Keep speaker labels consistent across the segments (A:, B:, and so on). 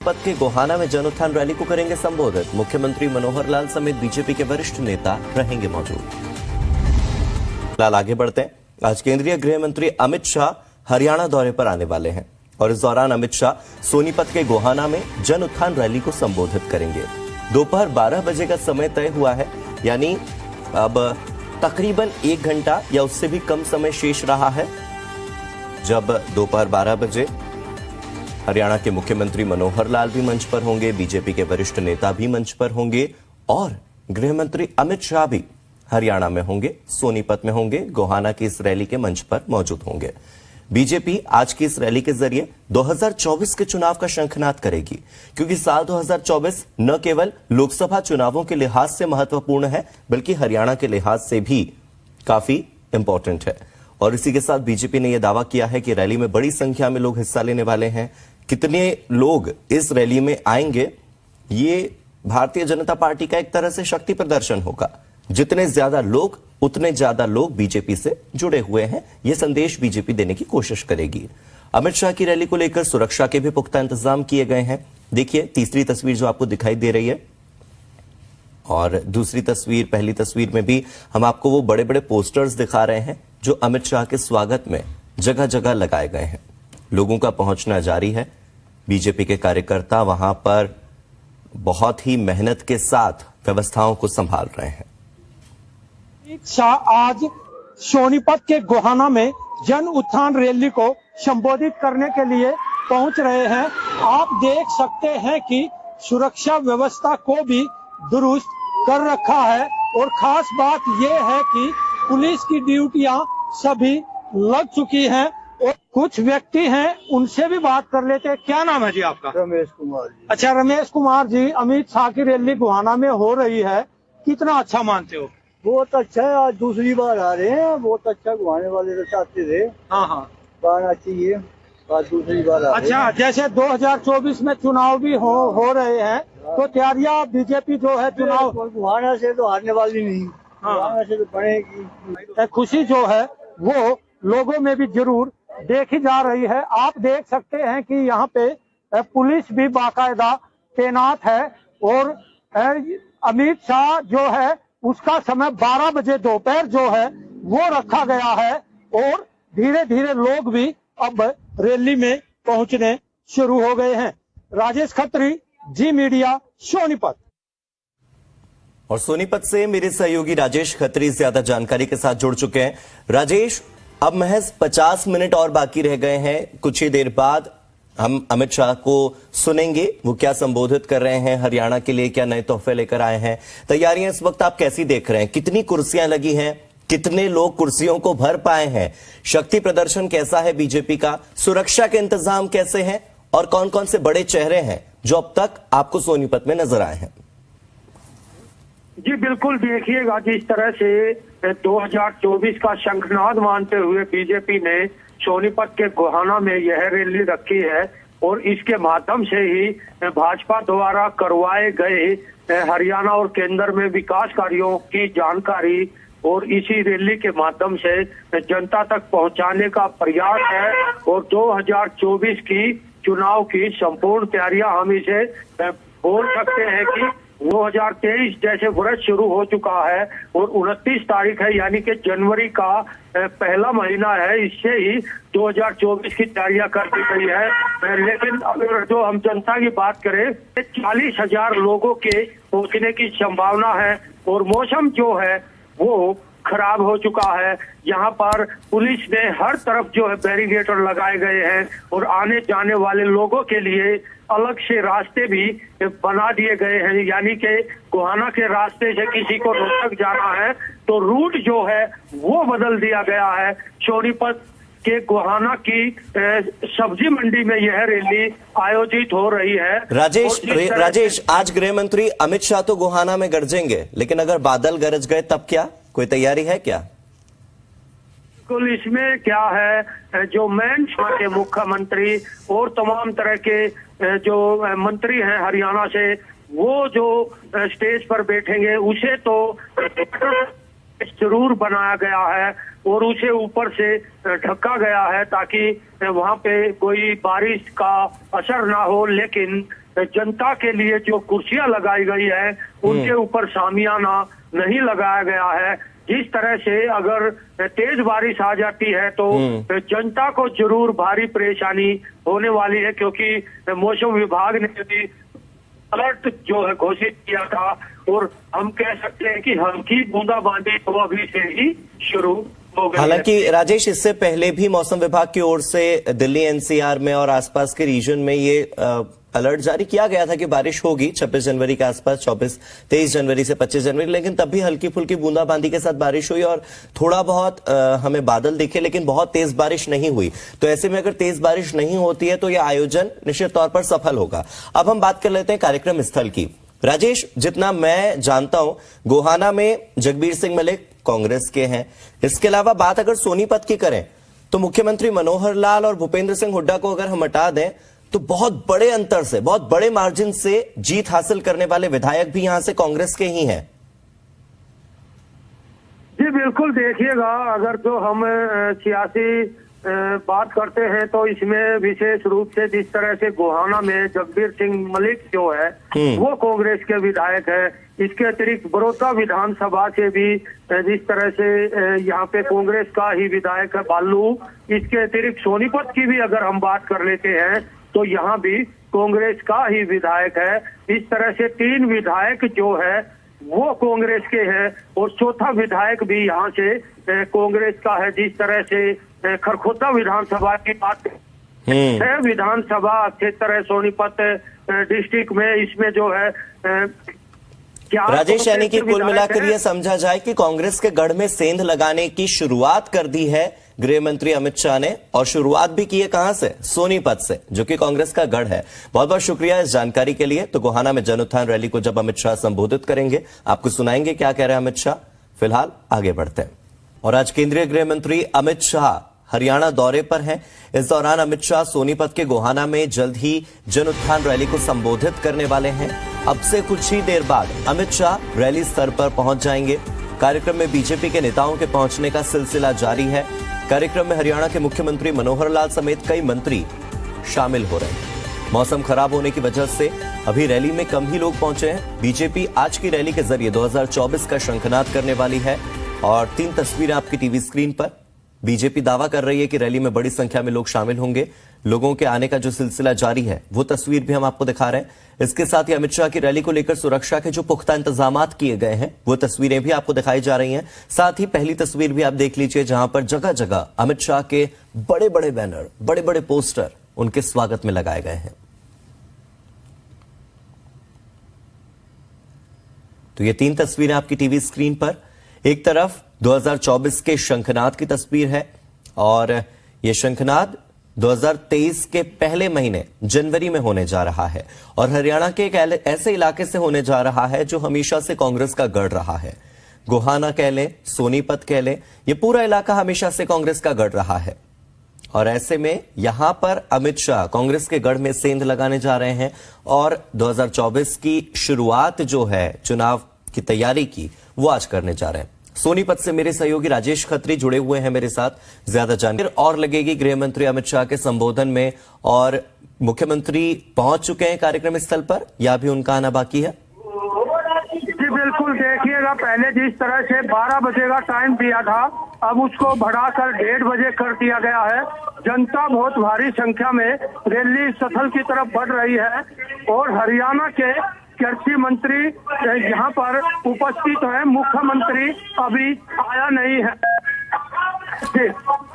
A: पद के गोहाना में जन उत्थान रैली को करेंगे संबोधित। मुख्यमंत्री मनोहर लाल समेत बीजेपी के वरिष्ठ नेता रहेंगे मौजूद। फिलहाल आगे बढ़ते हैं। आज केंद्रीय गृह मंत्री अमित शाह हरियाणा दौरे पर आने वाले हैं और इस दौरान अमित शाह सोनीपत के गोहाना में जन उत्थान रैली को संबोधित करेंगे। दोपहर 12 बजे का समय तय हुआ है, यानी अब तकरीबन 1 घंटा या उससे भी कम समय शेष रहा है जब दोपहर 12 बजे हरियाणा के मुख्यमंत्री मनोहर लाल भी मंच पर होंगे, बीजेपी के वरिष्ठ नेता भी मंच पर होंगे और गृह मंत्री अमित शाह भी हरियाणा में होंगे, सोनीपत में होंगे, गोहाना की इस रैली के मंच पर मौजूद होंगे। बीजेपी आज की इस रैली के जरिए 2024 के चुनाव का शंखनाद करेगी, क्योंकि साल 2024 न केवल लोकसभा चुनावों के लिहाज से महत्वपूर्ण है बल्कि हरियाणा के लिहाज से भी काफी इंपॉर्टेंट है। और इसी के साथ बीजेपी ने यह दावा किया है कि रैली में बड़ी संख्या में लोग हिस्सा लेने वाले हैं। कितने लोग इस रैली में आएंगे, ये भारतीय जनता पार्टी का एक तरह से शक्ति प्रदर्शन होगा। जितने ज्यादा लोग उतने ज्यादा लोग बीजेपी से जुड़े हुए हैं, यह संदेश बीजेपी देने की कोशिश करेगी। अमित शाह की रैली को लेकर सुरक्षा के भी पुख्ता इंतजाम किए गए हैं। देखिए तीसरी तस्वीर जो आपको दिखाई दे रही है और दूसरी तस्वीर, पहली तस्वीर में भी हम आपको वो बड़े बड़े पोस्टर्स दिखा रहे हैं जो अमित शाह के स्वागत में जगह जगह लगाए गए हैं। लोगों का पहुंचना जारी है। बीजेपी के कार्यकर्ता वहां पर बहुत ही मेहनत के साथ व्यवस्थाओं को संभाल रहे हैं।
B: अमित शाह आज सोनीपत के गोहाना में जन उत्थान रैली को संबोधित करने के लिए पहुंच रहे हैं। आप देख सकते हैं कि सुरक्षा व्यवस्था को भी दुरुस्त कर रखा है और खास बात यह है कि पुलिस की ड्यूटियां सभी लग चुकी हैं और कुछ व्यक्ति हैं, उनसे भी बात कर लेते हैं। क्या नाम है जी आपका?
C: रमेश कुमार जी।
B: अच्छा रमेश कुमार जी, अमित शाह की रैली गोहाना में हो रही है, कितना अच्छा मानते हो?
C: बहुत अच्छा है, आज दूसरी बार आ रहे हैं। बहुत अच्छा घुमाने वाले तो चाहते थे,
B: हाँ
C: आना चाहिए, आज दूसरी बार आ रहे हैं।
B: अच्छा, जैसे 2024 में चुनाव भी हो रहे हैं तो तैयारियां बीजेपी जो है चुनाव
C: घुमाना से तो हारने वाली नहीं, घुमाना से तो बनेगी।
B: खुशी जो है वो लोगों में भी जरूर देखी जा रही है। आप देख सकते हैं कि यहाँ पे पुलिस भी बाकायदा तैनात है और अमित शाह जो है उसका समय 12 बजे दोपहर जो है वो रखा गया है और धीरे धीरे लोग भी अब रैली में पहुंचने शुरू हो गए हैं। राजेश खत्री, जी मीडिया, सोनीपत।
A: और सोनीपत से मेरे सहयोगी राजेश खत्री ज्यादा जानकारी के साथ जुड़ चुके हैं। राजेश, अब महज 50 मिनट और बाकी रह गए हैं। कुछ ही देर बाद हम अमित शाह को सुनेंगे, वो क्या संबोधित कर रहे हैं, हरियाणा के लिए क्या नए तोहफे लेकर आए हैं। तैयारियां इस वक्त आप कैसी देख रहे हैं? कितनी कुर्सियां लगी हैं, कितने लोग कुर्सियों को भर पाए हैं, शक्ति प्रदर्शन कैसा है बीजेपी का, सुरक्षा के इंतजाम कैसे हैं और कौन कौन से बड़े चेहरे हैं जो अब तक आपको सोनीपत में नजर आए हैं?
D: जी बिल्कुल, देखिएगा जिस तरह से 2024 का शंखनाद मानते हुए बीजेपी ने सोनीपत के गोहाना में यह रैली रखी है और इसके माध्यम से ही भाजपा द्वारा करवाए गए हरियाणा और केंद्र में विकास कार्यों की जानकारी और इसी रैली के माध्यम से जनता तक पहुंचाने का प्रयास है। और 2024 की चुनाव की संपूर्ण तैयारियां हम इसे बोल सकते हैं कि 2023 जैसे वर्ष शुरू हो चुका है और 29 तारीख है, यानी कि जनवरी का पहला महीना है। इससे ही 2024 की तैयारियां कर दी गई है। लेकिन अगर जो हम जनता की बात करें, 40,000 लोगों के पहुंचने की संभावना है और मौसम जो है वो खराब हो चुका है। यहाँ पर पुलिस ने हर तरफ जो है बैरिकेड लगाए गए हैं और आने जाने वाले लोगों के लिए अलग से रास्ते भी बना दिए गए हैं, यानी कि गोहाना के रास्ते से किसी को रोहतक जाना है तो रूट जो है वो बदल दिया गया है। सोनीपत के गोहाना की सब्जी मंडी में यह रैली आयोजित हो रही है।
A: राजेश, आज गृह मंत्री अमित शाह तो गोहाना में गरजेंगे, लेकिन अगर बादल गरज गए तब क्या? कोई तैयारी है क्या?
D: बिल्कुल, इसमें क्या है, जो मेन के मुख्यमंत्री और तमाम तरह के जो मंत्री हैं हरियाणा से, वो जो स्टेज पर बैठेंगे उसे तो जरूर बनाया गया है और उसे ऊपर से ढका गया है ताकि वहां पे कोई बारिश का असर ना हो। लेकिन जनता के लिए जो कुर्सियां लगाई गई है उनके ऊपर शामियाना नहीं लगाया गया है। जिस तरह से अगर तेज बारिश आ जाती है तो जनता को जरूर भारी परेशानी होने वाली है, क्योंकि मौसम विभाग ने भी अलर्ट जो है घोषित किया था और हम कह सकते हैं कि हल्की बूंदाबांदी तो अभी से ही शुरू हो गई है।
A: हालांकि राजेश, इससे पहले भी मौसम विभाग की ओर से दिल्ली एनसीआर में और आसपास के रीजन में ये अलर्ट जारी किया गया था कि बारिश होगी 26 जनवरी के आसपास, 23 जनवरी से 25 जनवरी, लेकिन तब भी हल्की फुल्की बूंदाबांदी के साथ बारिश हुई और थोड़ा बहुत हमें बादल दिखे, लेकिन बहुत तेज बारिश नहीं हुई। तो ऐसे में अगर तेज बारिश नहीं होती है तो यह आयोजन निश्चित तौर पर सफल होगा। अब हम बात कर लेते हैं कार्यक्रम स्थल की। राजेश, जितना मैं जानता हूं, गोहाना में जगबीर सिंह मलिक कांग्रेस के हैं। इसके अलावा बात अगर सोनीपत की करें तो मुख्यमंत्री मनोहर लाल और भूपेंद्र सिंह हुड्डा को अगर हम हटा दें तो बहुत बड़े अंतर से, बहुत बड़े मार्जिन से जीत हासिल करने वाले विधायक भी यहां से कांग्रेस के ही हैं।
D: जी बिल्कुल, देखिएगा अगर जो हम सियासी बात करते हैं तो इसमें विशेष रूप से जिस तरह से गोहाना में जगबीर सिंह मलिक जो है वो कांग्रेस के विधायक है। इसके अतिरिक्त बड़ौदा विधानसभा से भी जिस तरह से यहाँ पे कांग्रेस का ही विधायक है बालू। इसके अतिरिक्त सोनीपत की भी अगर हम बात कर लेते हैं तो यहाँ भी कांग्रेस का ही विधायक है। इस तरह से 3 विधायक जो है वो कांग्रेस के हैं और चौथा विधायक भी यहाँ से कांग्रेस का है। जिस तरह से खरखोदा विधानसभा की बात है, विधानसभा क्षेत्र है सोनीपत डिस्ट्रिक्ट में, इसमें जो है
A: राजेश, यानी कि कुल मिलाकर यह समझा जाए कि कांग्रेस के गढ़ में सेंध लगाने की शुरुआत कर दी है गृह मंत्री अमित शाह ने, और शुरुआत भी की है कहां से? सोनीपत से, जो कि कांग्रेस का गढ़ है। बहुत बहुत शुक्रिया इस जानकारी के लिए। तो गोहाना में जन उत्थान रैली को जब अमित शाह संबोधित करेंगे आपको सुनाएंगे क्या कह रहे हैं अमित शाह। फिलहाल आगे बढ़ते हैं। और आज केंद्रीय गृह मंत्री अमित शाह हरियाणा दौरे पर हैं। इस दौरान अमित शाह सोनीपत के गोहाना में जल्द ही जन उत्थान रैली को संबोधित करने वाले हैं। अब से कुछ ही देर बाद अमित शाह रैली स्थल पर पहुंच जाएंगे। कार्यक्रम में बीजेपी के नेताओं के पहुंचने का सिलसिला जारी है। कार्यक्रम में हरियाणा के मुख्यमंत्री मनोहर लाल समेत कई मंत्री शामिल हो रहे हैं। मौसम खराब होने की वजह से अभी रैली में कम ही लोग पहुंचे हैं। बीजेपी आज की रैली के जरिए 2024 का शंखनाद करने वाली है और 3 तस्वीरें आपकी टीवी स्क्रीन पर। बीजेपी दावा कर रही है कि रैली में बड़ी संख्या में लोग शामिल होंगे। लोगों के आने का जो सिलसिला जारी है वो तस्वीर भी हम आपको दिखा रहे हैं। इसके साथ ही अमित शाह की रैली को लेकर सुरक्षा के जो पुख्ता इंतजामात किए गए हैं वो तस्वीरें भी आपको दिखाई जा रही हैं। साथ ही पहली तस्वीर भी आप देख लीजिए जहां पर जगह जगह अमित शाह के बड़े बड़े बैनर, बड़े बड़े पोस्टर उनके स्वागत में लगाए गए हैं। तो ये 3 तस्वीरें आपकी टीवी स्क्रीन पर। एक तरफ 2024 के शंखनाद की तस्वीर है और यह शंखनाद 2023 के पहले महीने जनवरी में होने जा रहा है और हरियाणा के एक ऐसे इलाके से होने जा रहा है जो हमेशा से कांग्रेस का गढ़ रहा है। गोहाना कह लें, सोनीपत कह लें, यह पूरा इलाका हमेशा से कांग्रेस का गढ़ रहा है और ऐसे में यहां पर अमित शाह कांग्रेस के गढ़ में सेंध लगाने जा रहे हैं और 2024 की शुरुआत जो है चुनाव की तैयारी की वो आज करने जा रहे हैं। सोनीपत से मेरे सहयोगी राजेश खत्री जुड़े हुए हैं मेरे साथ। ज्यादा जानकारी और लगेगी गृह मंत्री अमित शाह के संबोधन में, और मुख्यमंत्री पहुंच चुके हैं कार्यक्रम स्थल पर या भी उनका आना बाकी है?
D: जी बिल्कुल, देखिएगा पहले जिस तरह से 12 बजे का टाइम दिया था अब उसको बढ़ाकर 1:30 बजे कर दिया गया है। जनता बहुत भारी संख्या में रैली स्थल की तरफ बढ़ रही है और हरियाणा के कृषि मंत्री यहाँ पर उपस्थित है। मुख्यमंत्री अभी आया नहीं है।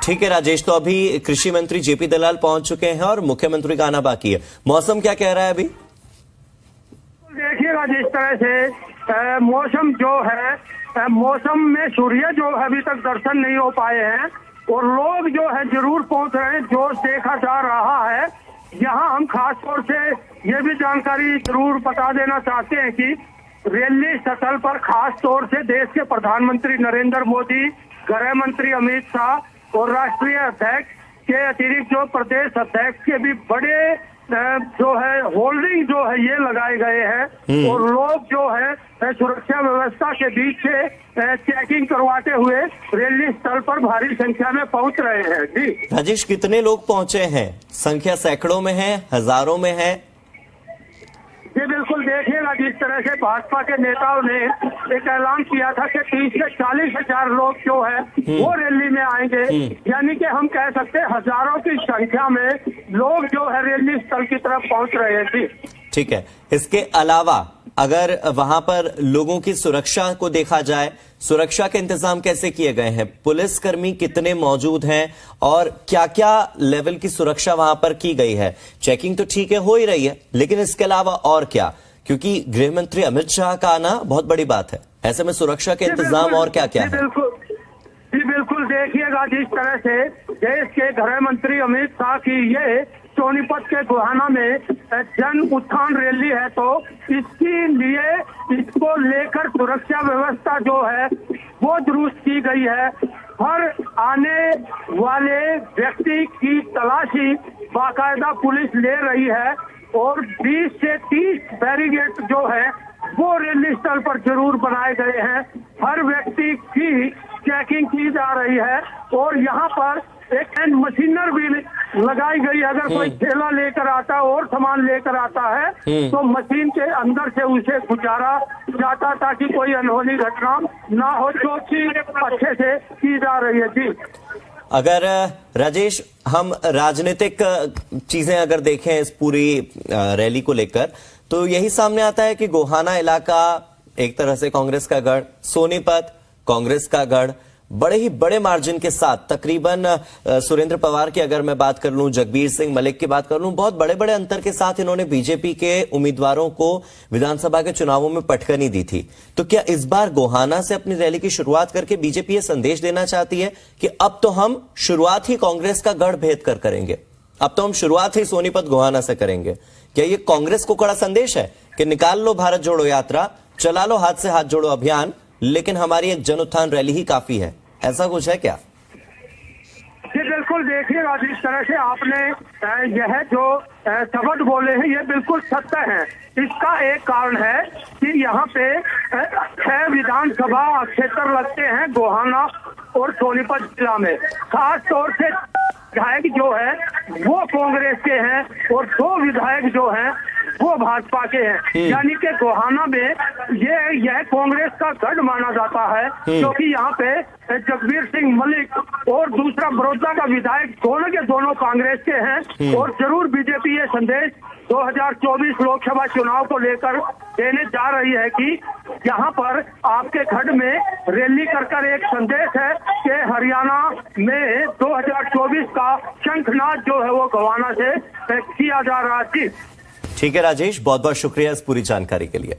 A: ठीक है राजेश, तो अभी कृषि मंत्री जेपी दलाल पहुंच चुके हैं और मुख्यमंत्री का आना बाकी है। मौसम क्या कह रहा है अभी?
D: देखिएगा जिस तरह से मौसम जो है, मौसम में सूर्य जो है अभी तक दर्शन नहीं हो पाए हैं और लोग जो है जरूर पहुंच रहे हैं, जोश देखा जा रहा है। यहाँ हम खास तौर से ये भी जानकारी जरूर बता देना चाहते हैं कि रैली स्थल पर खास तौर से देश के प्रधानमंत्री नरेंद्र मोदी, गृह मंत्री अमित शाह और राष्ट्रीय अध्यक्ष के अतिरिक्त जो प्रदेश अध्यक्ष के भी बड़े जो है होल्डिंग जो है ये लगाए गए हैं और लोग जो है सुरक्षा व्यवस्था के बीच से चेकिंग करवाते हुए रैली स्थल पर भारी संख्या में पहुंच रहे हैं। जी
A: राजेश, कितने लोग पहुंचे हैं? संख्या सैकड़ों में है, हजारों में है?
D: जी बिल्कुल, देखिएगा जिस तरह से भाजपा के नेताओं ने एक ऐलान किया था कि 30 से 40 हजार लोग जो है वो रैली में आएंगे, यानी कि हम कह सकते हैं हजारों की संख्या में लोग जो है रैली स्थल की तरफ पहुंच रहे हैं। जी
A: ठीक है, इसके अलावा अगर वहां पर लोगों की सुरक्षा को देखा जाए, सुरक्षा के इंतजाम कैसे किए गए हैं, पुलिसकर्मी कितने मौजूद हैं और क्या क्या लेवल की सुरक्षा वहां पर की गई है? चेकिंग तो ठीक है, हो ही रही है, लेकिन इसके अलावा और क्या? क्योंकि गृह मंत्री अमित शाह का आना बहुत बड़ी बात है, ऐसे में सुरक्षा के इंतजाम और क्या क्या है?
D: जी बिल्कुल, देखिएगा जिस तरह से देश के गृह मंत्री अमित शाह की ये सोनीपत के गोहाना में जन उत्थान रैली है, तो इसके लिए इसको लेकर सुरक्षा व्यवस्था जो है वो दुरुस्त की गई है। हर आने वाले व्यक्ति की तलाशी बाकायदा पुलिस ले रही है और 20 से 30 बैरिकेड जो है वो रैली स्थल पर जरूर बनाए गए हैं। हर व्यक्ति की चेकिंग की जा रही है और यहाँ पर एक हैंड मशीनर भी लगाई गई है। अगर कोई ठेला लेकर आता है और सामान लेकर आता है तो मशीन के अंदर से उसे गुजारा जाता ताकि कोई अनहोनी घटना ना हो, जो चीज अच्छे से की जा रही है। जी
A: अगर राजेश, हम राजनीतिक चीजें अगर देखें इस पूरी रैली को लेकर, तो यही सामने आता है कि गोहाना इलाका एक तरह से कांग्रेस का गढ़, सोनीपत कांग्रेस का गढ़, बड़े ही बड़े मार्जिन के साथ तकरीबन सुरेंद्र पवार की अगर मैं बात कर लूं, जगबीर सिंह मलिक की बात कर लूं, बहुत बड़े बड़े अंतर के साथ इन्होंने बीजेपी के उम्मीदवारों को विधानसभा के चुनावों में पटकनी दी थी। तो क्या इस बार गोहाना से अपनी रैली की शुरुआत करके बीजेपी ये संदेश देना चाहती है कि अब तो हम शुरुआत ही कांग्रेस का गढ़ भेद कर करेंगे, अब तो हम शुरुआत ही सोनीपत गोहाना से करेंगे? क्या ये कांग्रेस को कड़ा संदेश है कि निकाल लो भारत जोड़ो यात्रा, चला लो हाथ से हाथ जोड़ो अभियान, लेकिन हमारी एक जन उत्थान रैली ही काफी है, ऐसा कुछ है क्या?
D: जी बिल्कुल, देखिएगा जिस तरह से आपने यह जो शब्द बोले हैं ये बिल्कुल सत्य है। इसका एक कारण है कि यहाँ पे 6 विधानसभा क्षेत्र लगते हैं गोहाना और सोनीपत जिला में। खास तौर से विधायक जो है वो कांग्रेस के हैं और 2 विधायक जो हैं वो भाजपा के हैं, यानी कि गोहाना में यह कांग्रेस का गढ़ माना जाता है, क्योंकि यहाँ पे जगबीर सिंह मलिक और दूसरा बड़ौदा का विधायक दोनों के दोनों कांग्रेस के हैं और जरूर बीजेपी ये संदेश 2024 लोकसभा चुनाव को लेकर देने जा रही है कि यहाँ पर आपके गढ़ में रैली कर एक संदेश है कि हरियाणा में 2024 का शंखनाद जो है वो गोहाना से किया जा रहा है।
A: ठीक है राजेश, बहुत बहुत शुक्रिया इस पूरी जानकारी के लिए।